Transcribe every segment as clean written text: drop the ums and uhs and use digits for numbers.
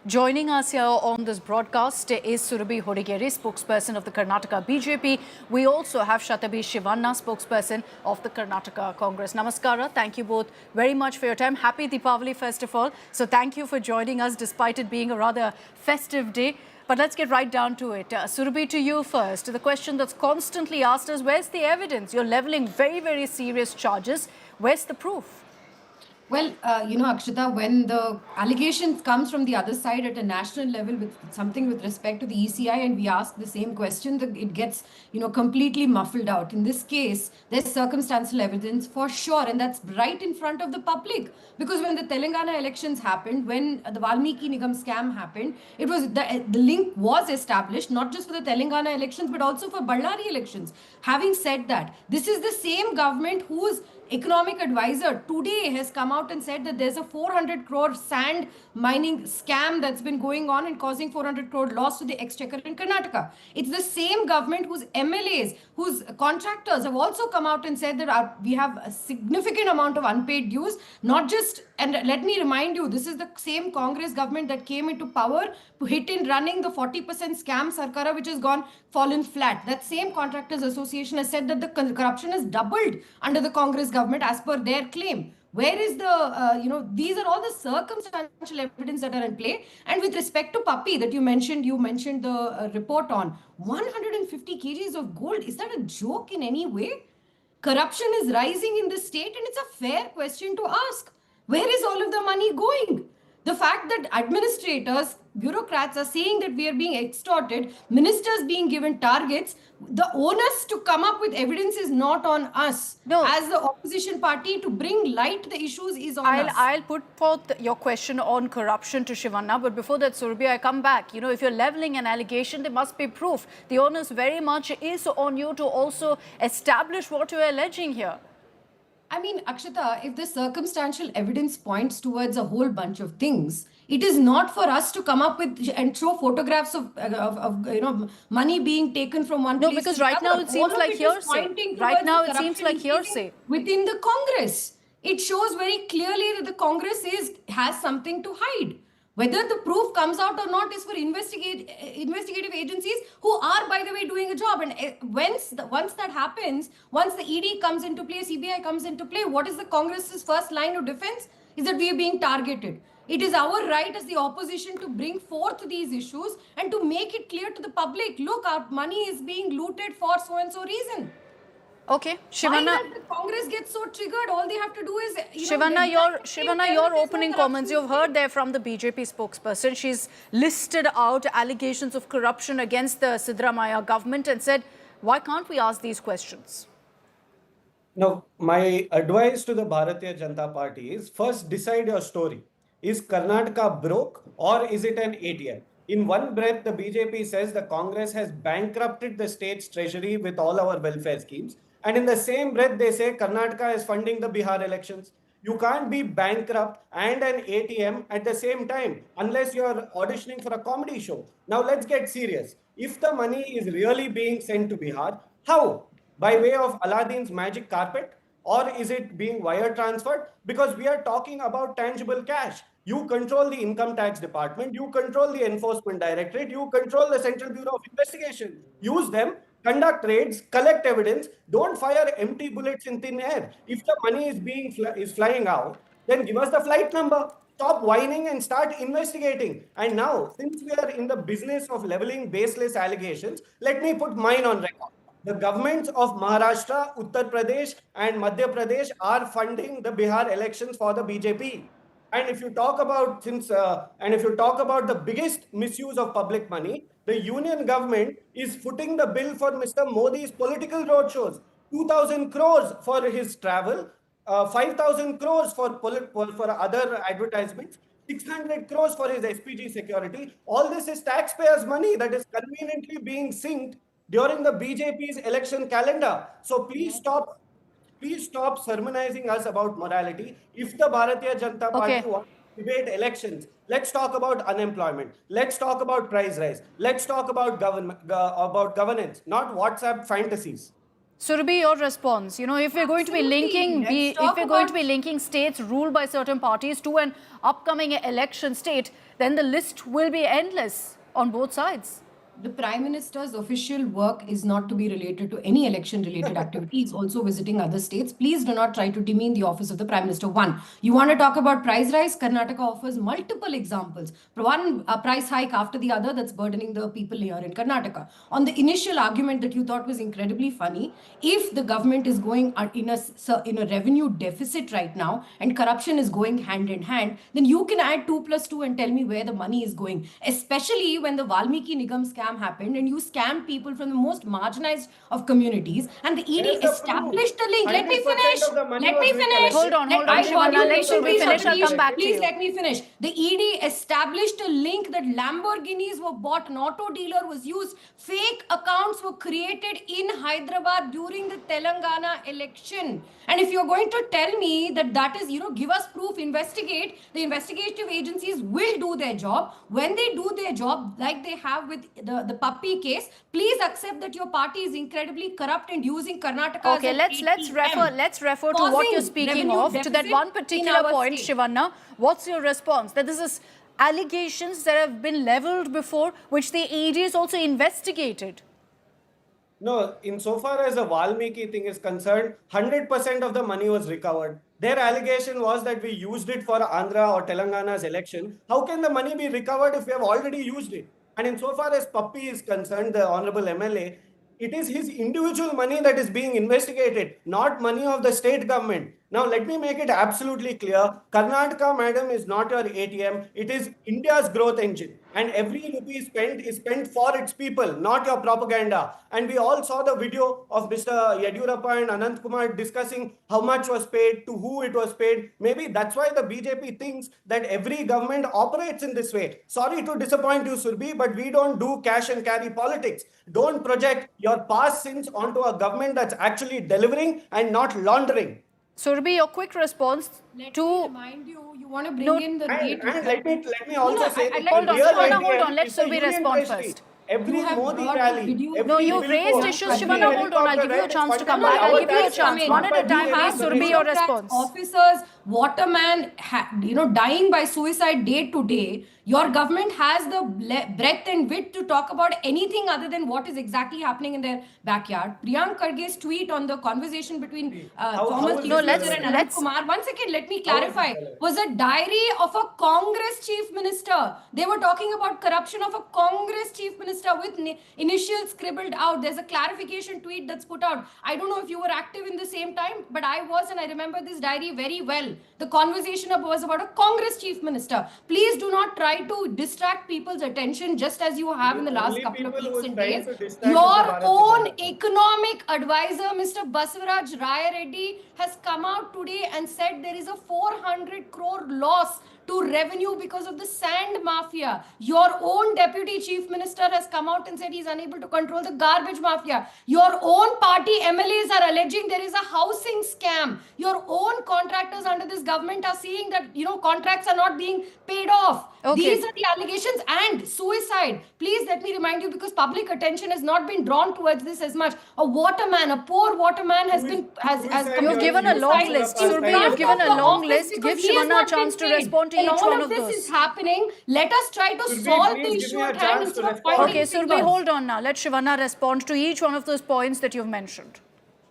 Joining us here on this broadcast is Surabhi Hodigere, spokesperson of the Karnataka BJP. We also have Shatabi Shivanna, spokesperson of the Karnataka Congress. Namaskara. Thank you both very much for your time. Happy Deepavali, first of all. So thank you for joining us despite it being a rather festive day. But let's get right down to it. Surabhi, to you first. The question that's constantly asked is, where's the evidence? You're levelling very, very serious charges. Where's the proof? Well, Akshita, when the allegations comes from the other side at a national level with something with respect to the ECI, and we ask the same question, it gets, completely muffled out. In this case, there's circumstantial evidence for sure, and that's right in front of the public. Because when the Telangana elections happened, when the Valmiki Nigam scam happened, it was the link was established not just for the Telangana elections but also for Ballari elections. Having said that, this is the same government whose economic advisor today has come out and said that there's a 400 crore sand mining scam that's been going on and causing 400 crore loss to the exchequer in Karnataka. It's the same government whose MLAs, whose contractors have also come out and said that we have a significant amount of unpaid dues, not just, and let me remind you, this is the same Congress government that came into power to hit in running the 40% scam Sarkara, which has fallen flat. That same Contractors Association has said that the corruption has doubled under the Congress government as per their claim. Where is the, these are all the circumstantial evidence that are in play. And with respect to Puppy that you mentioned the report on 150 kgs of gold. Is that a joke in any way? Corruption is rising in the state, and it's a fair question to ask. Where is all of the money going? The fact that administrators, bureaucrats are saying that we are being extorted, ministers being given targets, the onus to come up with evidence is not on us. No. As the opposition party, to bring light to the issues is on us. I'll put forth your question on corruption to Shivanna, but before that, Surabhi, I come back. If you're levelling an allegation, there must be proof. The onus very much is on you to also establish what you're alleging here. I mean, Akshita, if the circumstantial evidence points towards a whole bunch of things, it is not for us to come up with and show photographs of money being taken from one place. No, because right now it seems like hearsay. Right now it seems like hearsay within the Congress. It shows very clearly that the Congress has something to hide. Whether the proof comes out or not is for investigative agencies who are, by the way, doing a job. And once that happens, once the ED comes into play, CBI comes into play, what is the Congress's first line of defense? Is that we are being targeted. It is our right as the opposition to bring forth these issues and to make it clear to the public, look, our money is being looted for so-and-so reason. Okay, Shivanna. The Congress gets so triggered, all they have to do is... Shivanna, your opening comments, you've heard there from the BJP spokesperson. She's listed out allegations of corruption against the Siddaramaiah government and said, why can't we ask these questions? No, my advice to the Bharatiya Janata Party is first decide your story. Is Karnataka broke or is it an ATM? In one breath, the BJP says the Congress has bankrupted the state's treasury with all our welfare schemes. And in the same breath, they say Karnataka is funding the Bihar elections. You can't be bankrupt and an ATM at the same time unless you're auditioning for a comedy show. Now let's get serious. If the money is really being sent to Bihar, how? By way of Aladdin's magic carpet? Or is it being wire transferred? Because we are talking about tangible cash. You control the income tax department, you control the enforcement directorate, you control the Central Bureau of Investigation. Use them, conduct raids, collect evidence, don't fire empty bullets in thin air. If the money is flying out, then give us the flight number. Stop whining and start investigating. And now, since we are in the business of leveling baseless allegations, let me put mine on record. The governments of Maharashtra, Uttar Pradesh, and Madhya Pradesh are funding the Bihar elections for the BJP. And if you talk about the biggest misuse of public money, the union government is footing the bill for Mr. Modi's political roadshows. 2,000 crores for his travel, 5,000 crores for other advertisements, 600 crores for his SPG security. All this is taxpayers' money that is conveniently being synced during the BJP's election calendar. So please stop sermonizing us about morality. If the Bharatiya Janata Party wants to debate elections, let's talk about unemployment. Let's talk about price rise. Let's talk about governance, not WhatsApp fantasies. Surabhi, your response. You know, if we're going to be linking, Absolutely. Let's if we're talk going to about- be linking states ruled by certain parties to an upcoming election state, then the list will be endless on both sides. The Prime Minister's official work is not to be related to any election related activity. He's also visiting other states. Please do not try to demean the office of the Prime Minister. One, you want to talk about price rise? Karnataka offers multiple examples. One price hike after the other that's burdening the people here in Karnataka. On the initial argument that you thought was incredibly funny, if the government is going in a revenue deficit right now and corruption is going hand in hand, then you can add 2 plus 2 and tell me where the money is going. Especially when the Valmiki Nigam scam happened and you scammed people from the most marginalized of communities and the ED Where's the established proof? a link. Let me 100% finish. of the money Let was me finish. recollected. Hold on, I Shivana, want you let patiently, Surabhi finish. I'll come back to please you. let me finish. The ED established a link that Lamborghinis were bought, an auto dealer was used, fake accounts were created in Hyderabad during the Telangana election. And if you're going to tell me that is, give us proof, investigate, the investigative agencies will do their job. When they do their job, like they have with the puppy case, please accept that your party is incredibly corrupt and using Karnataka Okay, as an let's refer to what you're causing speaking revenue of, to that deficit one in particular our point, state. Shivanna. What's your response? That this is allegations that have been leveled before, which the ED is also investigated. No, insofar as the Valmiki thing is concerned, 100% of the money was recovered. Their allegation was that we used it for Andhra or Telangana's election. How can the money be recovered if we have already used it? And insofar as Pappi is concerned, the Honorable MLA, it is his individual money that is being investigated, not money of the state government. Now, let me make it absolutely clear. Karnataka, madam, is not your ATM. It is India's growth engine. And every rupee spent is spent for its people, not your propaganda. And we all saw the video of Mr. Yediyurappa and Anant Kumar discussing how much was paid, to who it was paid. Maybe that's why the BJP thinks that every government operates in this way. Sorry to disappoint you, Surbi, but we don't do cash and carry politics. Don't project your past sins onto a government that's actually delivering and not laundering. Surabhi, your quick response Let to... me remind you, you want to bring No, in the And, date. let me also say that Hold on, real Shivana, ATM hold on. Let is the Surabhi Union respond Treasury. first. Every You have Modi brought the rally, video. every No, you've billboard, raised issues, every Shivana. Hold on, I'll give you a helicopter chance to ride come is back. I'll funded give you by a chance. our One at a taxes, time, not by please, BJP Surabhi, your Bureaucrats, response. officers, waterman, dying by suicide day to day. Your government has the breadth and width to talk about anything other than what is exactly happening in their backyard. Priyank Kharge's tweet on the conversation between how Thomas is Kishore this and relevant? Anand Kumar. One second, let me How is this clarify. relevant? Was a diary of a Congress chief minister. They were talking about corruption of a Congress chief minister with initials scribbled out. There's a clarification tweet that's put out. I don't know if you were active in the same time, but I was, and I remember this diary very well. The conversation was about a Congress chief minister. Please do not try to distract people's attention just as you have in the last Only couple of people weeks who and trying days. to distract is the Your Bharatiya own Janata Party. economic advisor, Mr. Basavaraj Raya Reddy, has come out today and said there is a 400 crore loss to revenue because of the sand mafia. Your own deputy chief minister has come out and said he's unable to control the garbage mafia. Your own party MLAs are alleging there is a housing scam. Your own contractors under this government are seeing that contracts are not being paid off. Okay. These are the allegations and suicide. Please let me remind you, because public attention has not been drawn towards this as much. A waterman, a poor waterman has Who is- been has who is has that You've You're given a using long Yediyurappa's list. time Surabhi, to you've given a discuss long that. list. Give Shivana a chance to respond to and each all one of of this those. is happening. Let us try to Surabhi, solve the please give issue me a at hand chance to instead of respond. pointing Okay, Surabhi, fingers. hold on now. Let Shivana respond to each one of those points that you've mentioned.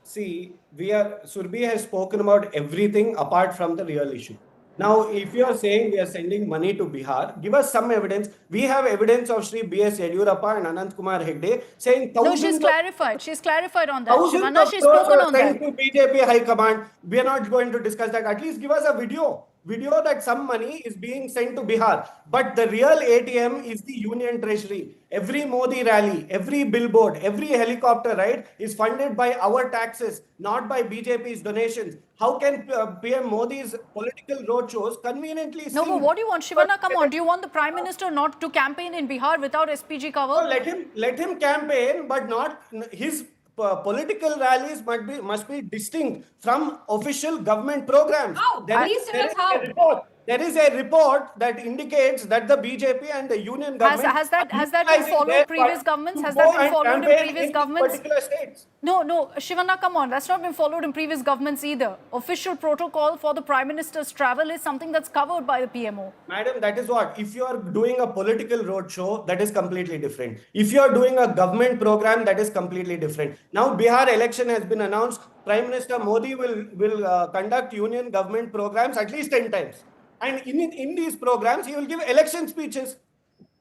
See, Surbi has spoken about everything apart from the real issue. Now, if you are saying we are sending money to Bihar, give us some evidence. We have evidence of Sri B.S. Yediyurappa and Anant Kumar Hegde saying No, she's thousands clarified. She's clarified on that. thousands Shivana, of she's crores spoken were on sent that. to BJP High Command. We are not going to discuss that. At least give us a video that some money is being sent to Bihar. But the real ATM is the Union Treasury. Every Modi rally, every billboard, every helicopter ride is funded by our taxes, not by BJP's donations. How can PM Modi's political roadshows conveniently No, but sing? what do you want, Shivana? Come on. Do you want the Prime Minister not to campaign in Bihar without SPG cover? No, let him campaign, but not his political rallies must be distinct from official government programs. How? There Please is tell us a how. report. there is a report that indicates that the BJP and the union government Has that been utilizing followed their previous funds governments? to Has go that been and followed in campaign previous in these governments? particular states. No, Shivana, come on. That's not been followed in previous governments either. Official protocol for the Prime Minister's travel is something that's covered by the PMO. Madam, that is what. If you are doing a political roadshow, that is completely different. If you are doing a government program, that is completely different. Now, Bihar election has been announced. Prime Minister Modi will conduct union government programs at least 10 times. And in these programs, he will give election speeches.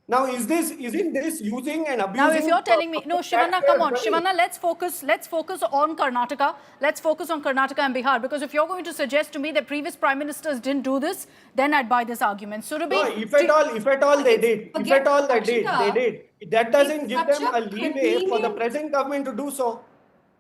Now, isn't this using and abusing? Now, if you're telling me, no, Shivana, come on, taxpayers' money? Shivana, let's focus on Karnataka. Let's focus on Karnataka and Bihar. Because if you're going to suggest to me that previous prime ministers didn't do this, then I'd buy this argument. Surabhi, No, if at all they did, if Forget at all they Akshita. did, that doesn't It's give such them a a leeway for the convenient- present government to do so.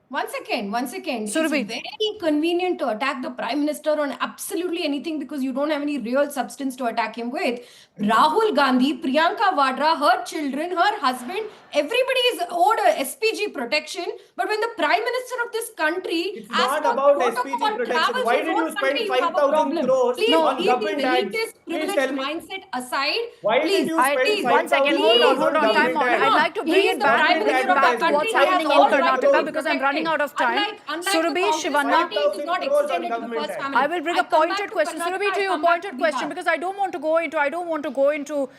One second. Surabhi. It's very convenient to attack the Prime Minister on absolutely anything because you don't have any real substance to attack him with. Rahul Gandhi, Priyanka Vadra, her children, her husband, everybody is owed a SPG protection. But when the Prime Minister of this country It's not about SPG protection. Why did you spend 5,000 crores on Leave government the ads? elitist Please privileged tell me. mindset aside. Why did please, you I, spend please, one second, 5,000 hold on, crores time out. government I'd ads? like to bring He is it the back, Prime bring it Minister of back the to what's country. He has happening in all rights to Karnataka be because I'm running out of protected. time. Unlike Surabhi, the Congress Shivana, party, it is not 5,000 crores on extended to the government first ads. family. I will bring a come back pointed to question. Karnataka, Surabhi, to I you, come back pointed to question, Bihar. because I don't want to go into,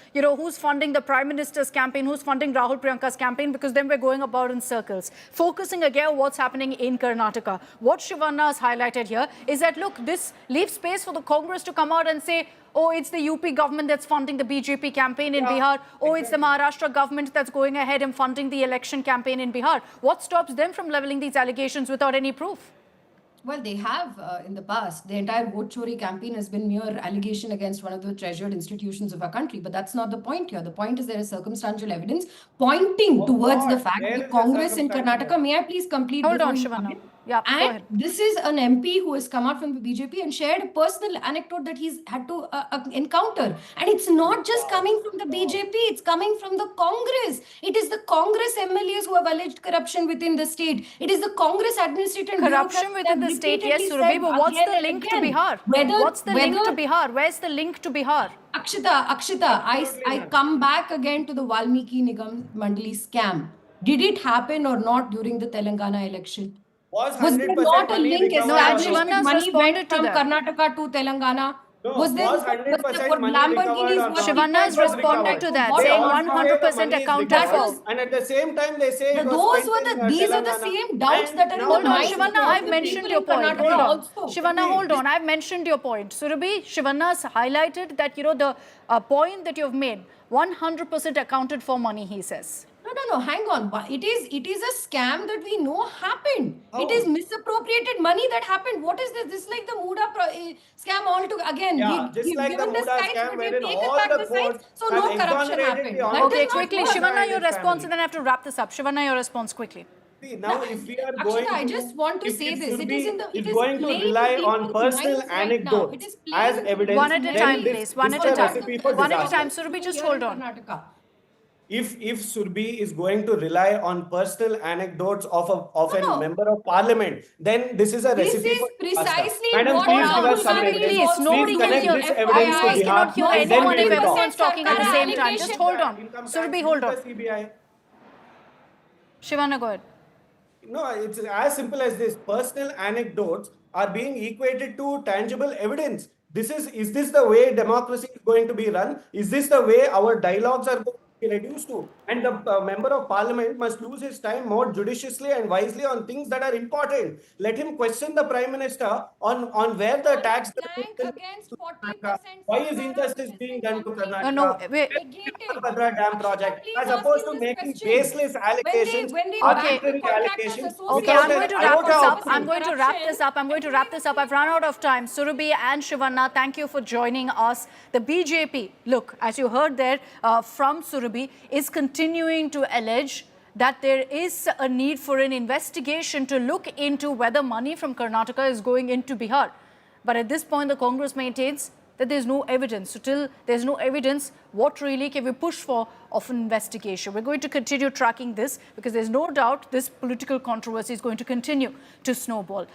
who's funding the Prime Minister's campaign, who's funding Rahul Priyanka's campaign, because then we're going about in circles. Focusing again on what's happening in Karnataka. What Shivana has highlighted here is that, look, this leaves space for the Congress to come out and say, oh, it's the UP government that's funding the BJP campaign in Bihar. Oh, it's the Maharashtra government that's going ahead and funding the election campaign in Bihar. What stops them from leveling these allegations without any proof? Well, they have in the past. The entire vote chori campaign has been mere allegation against one of the treasured institutions of our country. But that's not the point here. The point is there is circumstantial evidence pointing Of towards the what? fact Where that is the Congress in circumstantial Karnataka, may I please complete Hold before on, you come Shivana. in? Yeah, go And ahead. this is an MP who has come out from the BJP and shared a personal anecdote that he's had to encounter. And it's not just coming from the BJP, it's coming from the Congress. It is the Congress MLAs who have alleged corruption within the state. It is the Congress administrator and Corruption bureaucrats within that the state, yes, repeatedly Surabhi, said but what's again the and link to again. Bihar? What's the link to Bihar? Where's the link to Bihar? Akshita, I come back again to the Valmiki Nigam Mandali scam. Did it happen or not during the Telangana election? Was Was there 100% not a money link recovered No, or established Shivana that has money responded went to from that. Karnataka to Telangana? No, Was there was 100% money Lamborghinis recovered or were not? Shivana has declared for responded fraud? to that, What saying was- 100% accounted for. And at the same time, they say it was Those spent were in, these are the Telangana. same doubts And that are in now the Hold on, minds of Shivana, all I've the mentioned people your in point. Karnataka Hold on. also. Shivana, hold on. I've mentioned your point. Surabhi, Shivana's highlighted that, the point that you've made, 100% accounted for money, he says. No, hang on. It is a scam that we know happened. How? It is misappropriated money that happened. What is this? This is like the Muda scam altogether. Again, Yeah, just we've like the given the Muda sites, scam but we've wherein taken all back the the sites, courts so have no corruption exonerated happened. the That honorable Okay, does not quickly, work. Shivana, your Family. response, and then I have to wrap this up. Shivana, your response quickly. See, now if we are Akshita, going I to, just want to if say this. It Surabhi is in the. It is going to playing rely in on people's personal minds right now. It anecdotes is as playing evidence, One at a then time, this, please. One this at is a a time. recipe for One at a disaster. time. Surabhi, just Here hold in on. Karnataka. If Surbi is going to rely on personal anecdotes of a No. member of parliament, then this is a This recipe is for disaster. precisely Madam, what please give Rahul us some Gandhi evidence. is Please, also nobody can connect hear. this evidence to I Bihar, cannot hear and then anyone we if will talk. everyone's talking at the same time. Just hold on. Income tax, Surabhi, use hold the on. CBI. Shivana, go ahead. No, it's as simple as this. Personal anecdotes are being equated to tangible evidence. Is this the way democracy is going to be run? Is this the way our dialogues are going to be reduced to? And the member of parliament must use his time more judiciously and wisely on things that are important. Let him question the prime minister on where the tax. Blank against 40%. Why is injustice being done to Karnataka? No, wait. Bhadra Dam project, Please as ask opposed him to this making question. baseless allegations, When they Okay. back the contractors Okay, without I'm an going to wrap iota this of up. proof. I'm going to wrap this up. I'm going to wrap this up. I've run out of time. Surabhi and Shivana, thank you for joining us. The BJP, look, as you heard there from Surabhi, is continuing to allege that there is a need for an investigation to look into whether money from Karnataka is going into Bihar. But at this point, the Congress maintains that there's no evidence. So till there's no evidence, what really can we push for of an investigation? We're going to continue tracking this because there's no doubt this political controversy is going to continue to snowball.